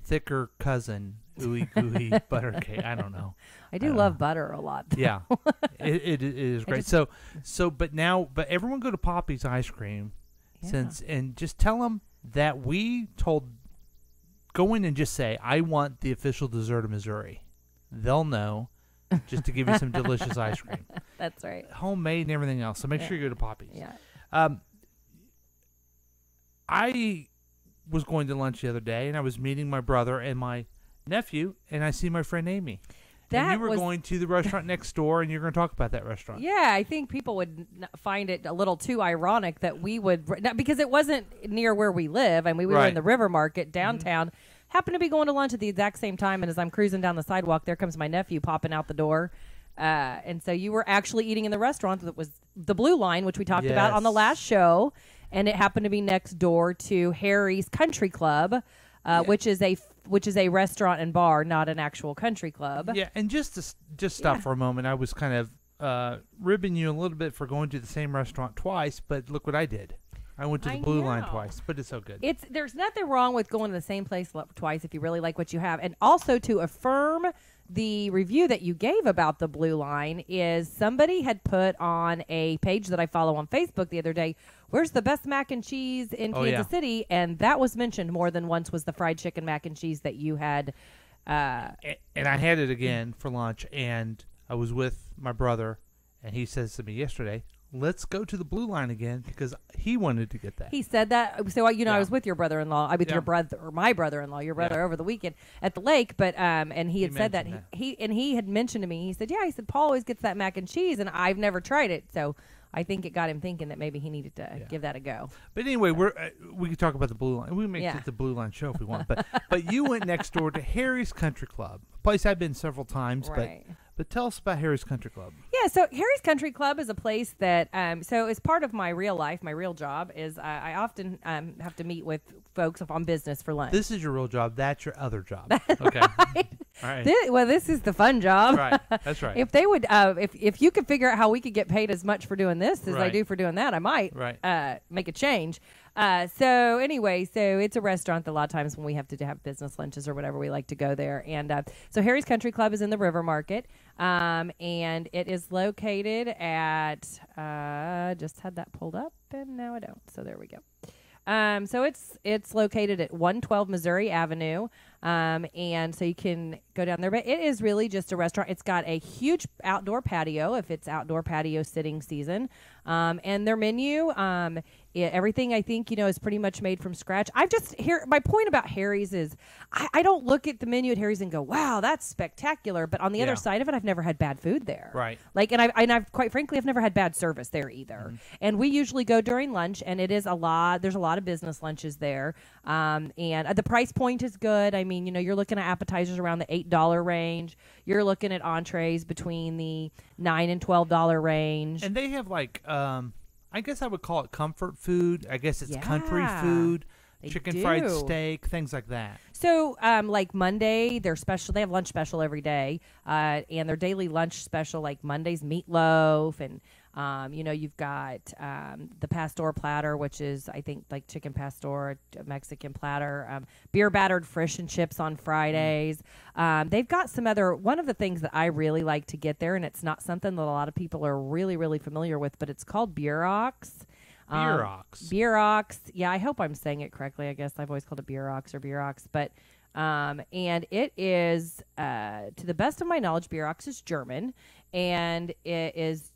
thicker cousin, ooey gooey butter cake. I don't know. I do love butter a lot, though. Yeah, it is great. But everyone go to Poppy's Ice Cream, and just tell them that we go in and just say, I want the official dessert of Missouri. They'll know, just to give you some delicious ice cream. That's right. Homemade and everything else. So make sure you go to Poppy's. Yeah. I was going to lunch the other day, and I was meeting my brother and my nephew, and I see my friend Amy. And you were going to the restaurant next door, and you're going to talk about that restaurant. Yeah, I think people would find it a little too ironic that we would, because it wasn't near where we live. I mean, we were in the River Market downtown. Mm-hmm. Happened to be going to lunch at the exact same time, and as I'm cruising down the sidewalk, there comes my nephew popping out the door. And so you were actually eating in the restaurant that was the Blue Line, which we talked about on the last show, and it happened to be next door to Harry's Country Club, which is a restaurant and bar, not an actual country club. Yeah, and just stop for a moment. I was kind of ribbing you a little bit for going to the same restaurant twice, but look what I did. I went to the Blue Line twice, but it's so good. There's nothing wrong with going to the same place twice if you really like what you have. And also to affirm the review that you gave about the Blue Line is somebody had put on a page that I follow on Facebook the other day, where's the best mac and cheese in Kansas City? And that was mentioned more than once, was the fried chicken mac and cheese that you had. And I had it again for lunch, and I was with my brother, and he says to me yesterday, let's go to the Blue Line again, because he wanted to get that. He said that. So, I was with your brother-in-law. Your brother, or my brother-in-law, your brother over the weekend at the lake. But and he had said that. He had mentioned to me. He said, he said Paul always gets that mac and cheese, and I've never tried it. So I think it got him thinking that maybe he needed to give that a go. But anyway, we can talk about the Blue Line. We make it the Blue Line show if we want. But you went next door to Harry's Country Club, a place I've been several times. Right. But tell us about Harry's Country Club. Yeah, so Harry's Country Club is a place that, so as part of my real life, my real job is I often have to meet with folks on business for lunch. This is your real job. That's your other job. Okay. Right. All right. This is the fun job. Right. That's right. If they would, if you could figure out how we could get paid as much for doing this as I do for doing that, I might make a change. So anyway, it's a restaurant that a lot of times when we have to have business lunches or whatever, we like to go there. And so Harry's Country Club is in the River Market, and it is located at, just had that pulled up, and now I don't. So there we go. So it's located at 112 Missouri Avenue. And so you can go down there. But it is really just a restaurant. It's got a huge outdoor patio if it's outdoor patio sitting season. And their menu, everything I think, is pretty much made from scratch. My point about Harry's is I don't look at the menu at Harry's and go, wow, that's spectacular. But on the other side of it, I've never had bad food there. Right. Like, and I've quite frankly, I've never had bad service there either. And we usually go during lunch, and it is there's a lot of business lunches there. And the price point is good. I mean, you're looking at appetizers around the $8 range. You're looking at entrees between the $9 and $12 range. And they have I guess I would call it comfort food. I guess it's country food, chicken fried steak, things like that. So, like Monday, they're special. They have lunch special every day, and their daily lunch special, like Monday's meatloaf, and you've got the pastor platter, which is I think like chicken pastor, a Mexican platter, beer battered fish and chips on Fridays. They've got some other. One of the things that I really like to get there, and it's not something that a lot of people are really, really familiar with, but it's called Bureaux. Bureaux. Yeah, I hope I'm saying it correctly. I guess I've always called it Bureaux or Bureaux, but and it is to the best of my knowledge, Bureaux is German, and it is.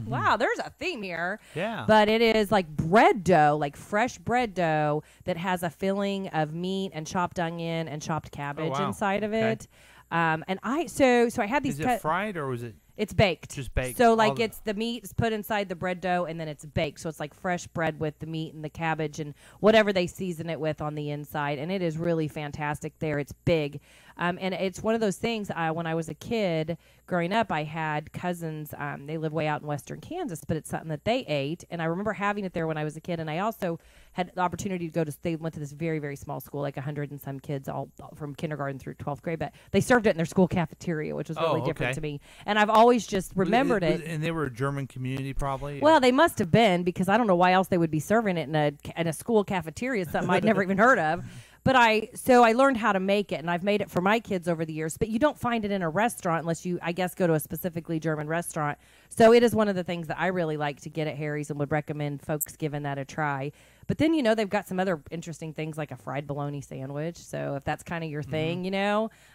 Wow, there's a theme here. Yeah. But it is like bread dough, like fresh bread dough that has a filling of meat and chopped onion and chopped cabbage inside of it. And I had these. Is it fried or was it? It's baked. Just baked. So like it's the meat is put inside the bread dough and then it's baked. So it's like fresh bread with the meat and the cabbage and whatever they season it with on the inside. And it is really fantastic there. It's big. And it's one of those things, when I was a kid growing up, I had cousins. They live way out in western Kansas, but it's something that they ate. And I remember having it there when I was a kid. And I also had the opportunity to they went to this very, very small school, like 100 and some kids, all from kindergarten through 12th grade. But they served it in their school cafeteria, which was really different to me. And I've always just remembered it. And they were a German community, probably. Well, they must have been, because I don't know why else they would be serving it in a school cafeteria, something I'd never even heard of. But I learned how to make it, and I've made it for my kids over the years. But you don't find it in a restaurant unless you, I guess, go to a specifically German restaurant. So it is one of the things that I really like to get at Harry's and would recommend folks giving that a try. But then, they've got some other interesting things like a fried bologna sandwich. So if that's kind of your thing,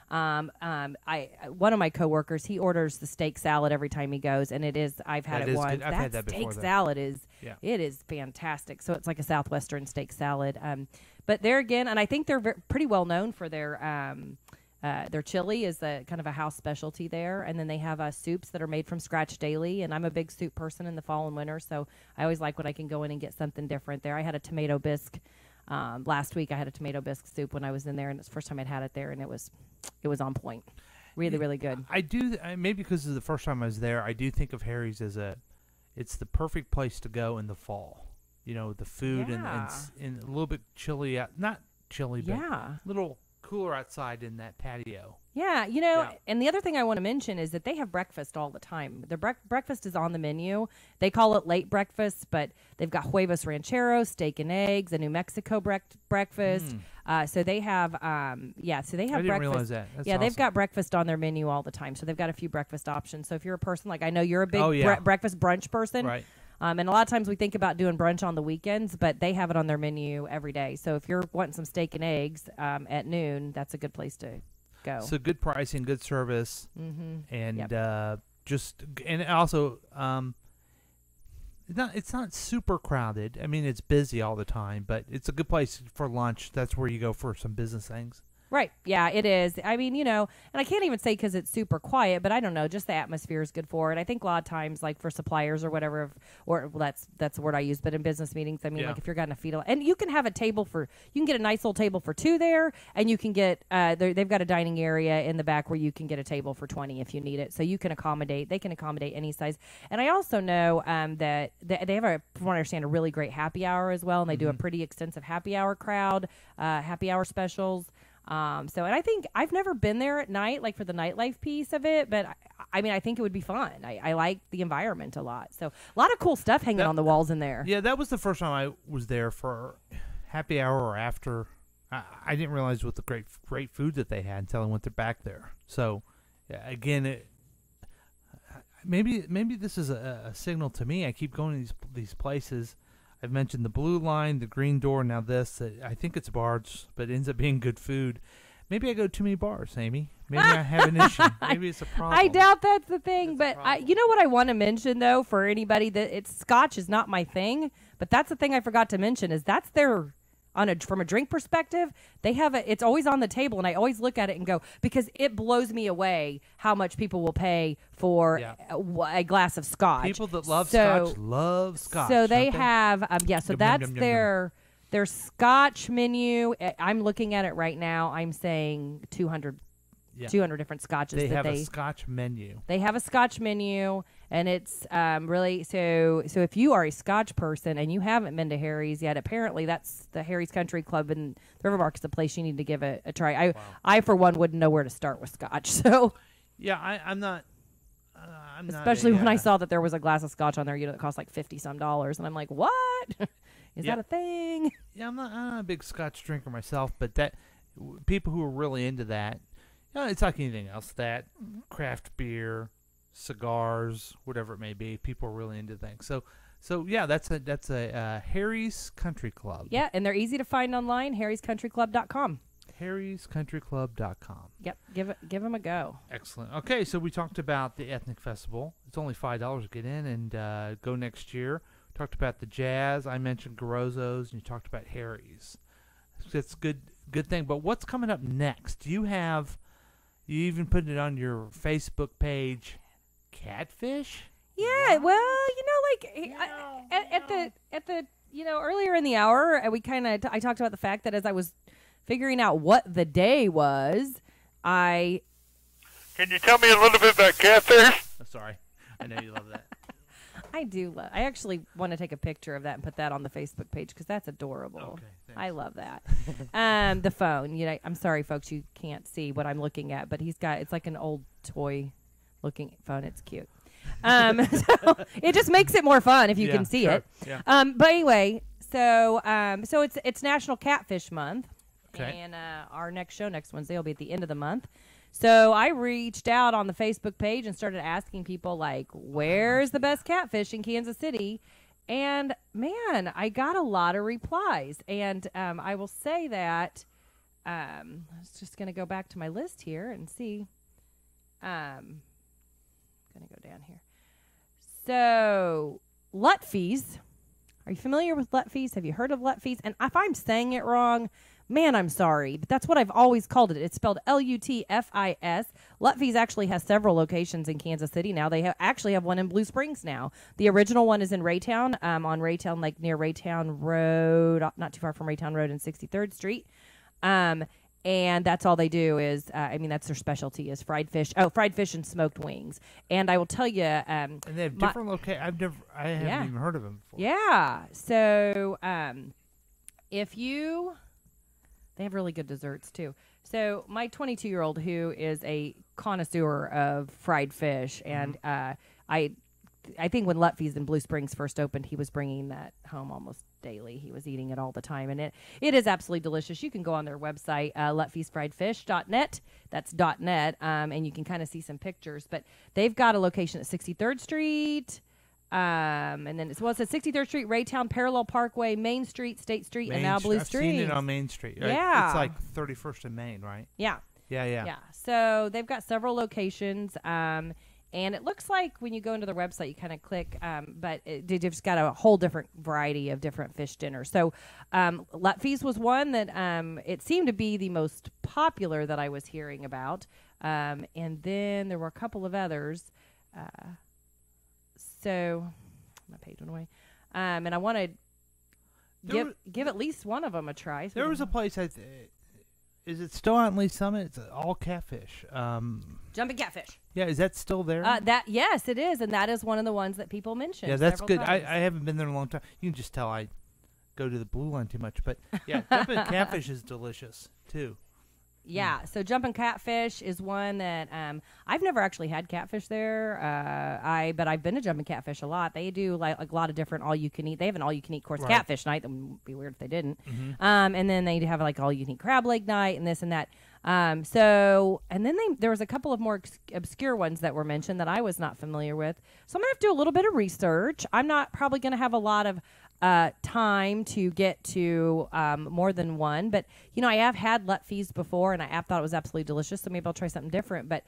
one of my coworkers, he orders the steak salad every time he goes, and I've had it once. I've had that steak before, salad it is fantastic. So it's like a Southwestern steak salad. But there again, and I think they're pretty well known for their chili is kind of a house specialty there. And then they have soups that are made from scratch daily. And I'm a big soup person in the fall and winter, so I always like when I can go in and get something different there. I had a tomato bisque last week. I had a tomato bisque soup when I was in there, and it's the first time I'd had it there, and it was on point. Really, really good. I do, maybe because of the first time I was there, I do think of Harry's as it's the perfect place to go in the fall. The food and a little bit chilly, not chilly, but a little cooler outside in that patio. Yeah, and the other thing I want to mention is that they have breakfast all the time. The breakfast is on the menu. They call it late breakfast, but they've got huevos rancheros, steak and eggs, a New Mexico breakfast. So they have, I breakfast. didn't realize that. That's awesome. They've got breakfast on their menu all the time. So they've got a few breakfast options. So if you're a person like I know you're a big breakfast brunch person, right? And a lot of times we think about doing brunch on the weekends, but they have it on their menu every day. So if you're wanting some steak and eggs at noon, that's a good place to go. So good pricing, good service, and and also it's not super crowded. I mean, it's busy all the time, but it's a good place for lunch. That's where you go for some business things. Right. Yeah, it is. I mean, and I can't even say because it's super quiet, but I don't know, just the atmosphere is good for it. I think a lot of times, like for suppliers or whatever, that's the word I use, but in business meetings, I mean, like if you're going to feed, and you can have a table you can get a nice little table for 2 there, and you can get, they've got a dining area in the back where you can get a table for 20 if you need it. So they can accommodate any size. And I also know that they have, from what I understand, a really great happy hour as well, and they do a pretty extensive happy hour happy hour specials. And I think I've never been there at night, like for the nightlife piece of it, but I mean, I think it would be fun. I like the environment a lot. So a lot of cool stuff hanging on the walls in there. Yeah, that was the first time I was there for happy hour or after. I didn't realize what the great food that they had until I went back there. So again, maybe this is a signal to me. I keep going to these places. I've mentioned the Blue Line, the Green Door, now this. I think it's bars, but it ends up being good food. Maybe I go to too many bars, Amy. Maybe I have an issue. Maybe it's a problem. I doubt that's the thing, but you know what I want to mention though for anybody that it's Scotch is not my thing, but that's the thing I forgot to mention is that's their from a drink perspective, they have it's always on the table, and I always look at it and go because it blows me away how much people will pay for a glass of Scotch. People that love Scotch love Scotch. So they have so that's yum, yum, their Scotch menu. I'm looking at it right now. I'm saying 200 different scotches. They have a Scotch menu. They have a Scotch menu, and it's really so. So if you are a Scotch person and you haven't been to Harry's yet, apparently that's the Harry's Country Club in the Rivermark is the place you need to give it a try. I for one wouldn't know where to start with Scotch. So yeah, I'm not. Especially when I saw that there was a glass of Scotch on there, that cost like $50 and I'm like, what? Is that a thing? Yeah, I'm not a big Scotch drinker myself, but that people who are really into that. It's like anything else. That craft beer, cigars, whatever it may be, people are really into things. So yeah, that's a Harry's Country Club. Yeah, and they're easy to find online. harryscountryclub.com. harryscountryclub.com. Yep, give them a go. Excellent. Okay, so we talked about the Ethnic Festival. It's only $5 to get in and go next year. We talked about the jazz. I mentioned Garozzo's, and you talked about Harry's. That's good thing. But what's coming up next? You even put it on your Facebook page, Catfish? Yeah, well, at the earlier in the hour, we I talked about the fact that as I was figuring out what the day was, Can you tell me a little bit about Catfish? Oh, sorry. I know you love that. I do love. I actually want to take a picture of that and put that on the Facebook page because that's adorable. Okay, thanks. I love that. The phone. I'm sorry, folks, you can't see what I'm looking at, but it's like an old toy looking phone. It's cute. So it just makes it more fun if you can see it. Yeah. But anyway, so it's National Catfish Month, and our next show next Wednesday will be at the end of the month. So I reached out on the Facebook page and started asking people, like, where's the best catfish in Kansas City? And, man, I got a lot of replies. And I will say that I was just going to go back to my list here and see. I'm going to go down here. So, Lutfies. Are you familiar with Lutfies? Have you heard of Lutfies? And if I'm saying it wrong, man, I'm sorry, but that's what I've always called it. It's spelled Lutfis. Lutfies actually has several locations in Kansas City now. They actually have one in Blue Springs now. The original one is in Raytown, on Raytown, like near Raytown Road, not too far from Raytown Road and 63rd Street. And that's all they do is, that's their specialty is fried fish and smoked wings. And I will tell you, and they have different locations. I haven't even heard of them before. Yeah. So, they have really good desserts, too. So my 22-year-old, who is a connoisseur of fried fish, and I think when Lutfies in Blue Springs first opened, he was bringing that home almost daily. He was eating it all the time, and it is absolutely delicious. You can go on their website, lutfiesfriedfish.net. That's .net, and you can kind of see some pictures. But they've got a location at 63rd Street. And then it's 63rd Street, Raytown, Parallel Parkway, Main Street, State Street, and now Blue Springs. I've seen it on Main Street. Right? Yeah. It's like 31st and Main, right? Yeah. Yeah. So they've got several locations. And it looks like when you go into their website, you kind of click, but they've just got a whole different variety of different fish dinners. So Lutfies was one that it seemed to be the most popular that I was hearing about. And then there were a couple of others. So my page went away. And I want to give at least one of them a try. So there was a place, is it still on Lee Summit? It's all catfish. Jumping Catfish. Yeah, is that still there? Yes, it is, and that is one of the ones that people mention. Yeah, that's good. I haven't been there in a long time. You can just tell I go to the Blue Line too much. But yeah, Jumping Catfish is delicious too. Yeah, so Jumping Catfish is one that I've never actually had catfish there. But I've been to Jumping Catfish a lot. They do like a lot of different all-you-can-eat. They have an all-you-can-eat course catfish night. That would be weird if they didn't. And then they have like all-you-can-eat crab leg night and this and that. And then there was a couple of more obscure ones that were mentioned that I was not familiar with. So I'm gonna have to do a little bit of research. I'm not probably gonna have a lot of time to get to more than one. But, I have had Lutfi's before, and I thought it was absolutely delicious, so maybe I'll try something different. But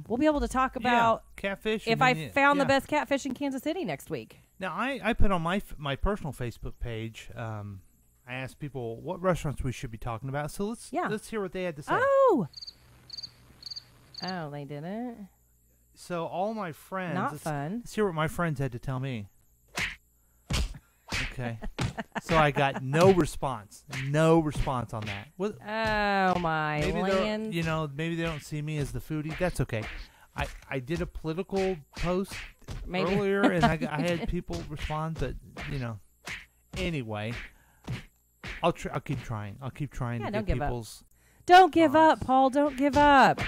we'll be able to talk about catfish if I found the best catfish in Kansas City next week. Now, I put on my personal Facebook page, I asked people what restaurants we should be talking about. So let's hear what they had to say. Oh, they didn't? So all my friends. Not fun. Let's hear what my friends had to tell me. Okay. So I got no response. No response on that. Oh, my land. Maybe they don't see me as the foodie. That's okay. I did a political post earlier, and I had people respond, but, Anyway, I'll keep trying. I'll keep trying to get people's... Don't give up, Paul. Don't give up.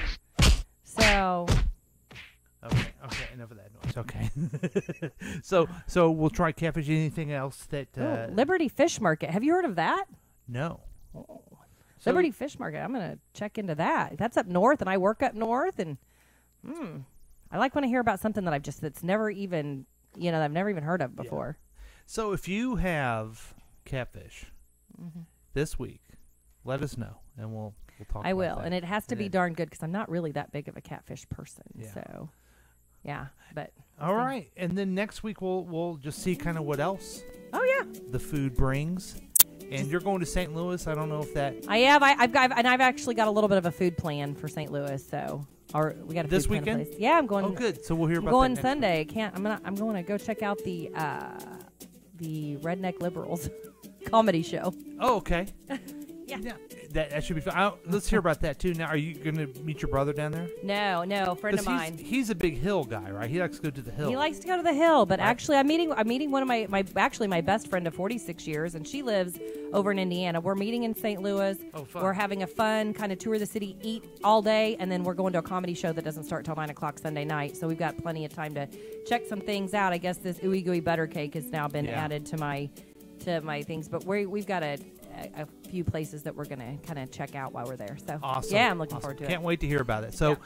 So... Okay, enough of that noise. Okay. So we'll try catfish. Anything else that... Liberty Fish Market. Have you heard of that? No. Oh. Liberty Fish Market. I'm going to check into that. That's up north, and I work up north, and I like when I hear about something that that's never even, I've never even heard of before. Yeah. So if you have catfish this week, let us know, and we'll talk about I will, that. and it has to be darn good because I'm not really that big of a catfish person. Yeah. So, but all right, and then next week we'll just see kind of what else. Oh yeah, the food brings. And you're going to St. Louis. I don't know if that. I have. I've actually got a little bit of a food plan for St. Louis. So, we got a this food weekend. Plan in place. Yeah, I'm going. Oh, good. So we'll hear about. I'm going that Sunday. I'm going to go check out the Redneck Liberals comedy show. Oh, okay. Yeah. That should be fun. Let's hear about that too. Now, are you going to meet your brother down there? No, friend of mine. He's a big hill guy, right? He likes to go to the hill. He likes to go to the hill, but actually, I'm meeting one of my best friend of 46 years, and she lives over in Indiana. We're meeting in St. Louis. Oh, fun. We're having a fun kind of tour of the city, eat all day, and then we're going to a comedy show that doesn't start till 9 o'clock Sunday night. So we've got plenty of time to check some things out. I guess this ooey gooey butter cake has now been added to my things, but we've got a few places that we're going to kind of check out while we're there. So awesome. Yeah, I'm looking forward to it. Can't wait to hear about it. So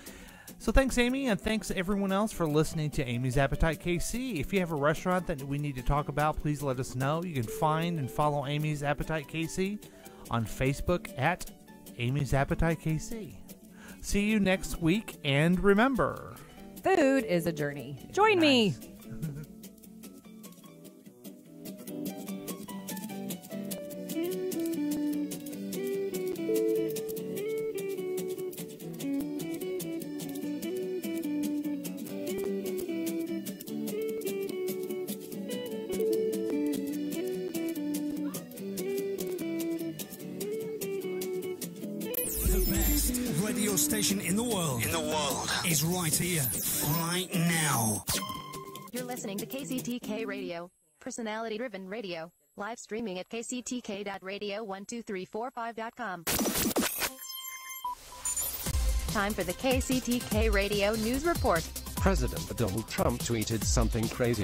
thanks, Amy, and thanks everyone else for listening to Amy's Appetite KC. If you have a restaurant that we need to talk about, please let us know. You can find and follow Amy's Appetite KC on Facebook at Amy's Appetite KC. See you next week, and remember, food is a journey. Join me. Station in the world is right here, right now. You're listening to KCTK Radio, personality-driven radio, live streaming at kctk.radio12345.com. Time for the KCTK Radio News Report. President Donald Trump tweeted something crazy.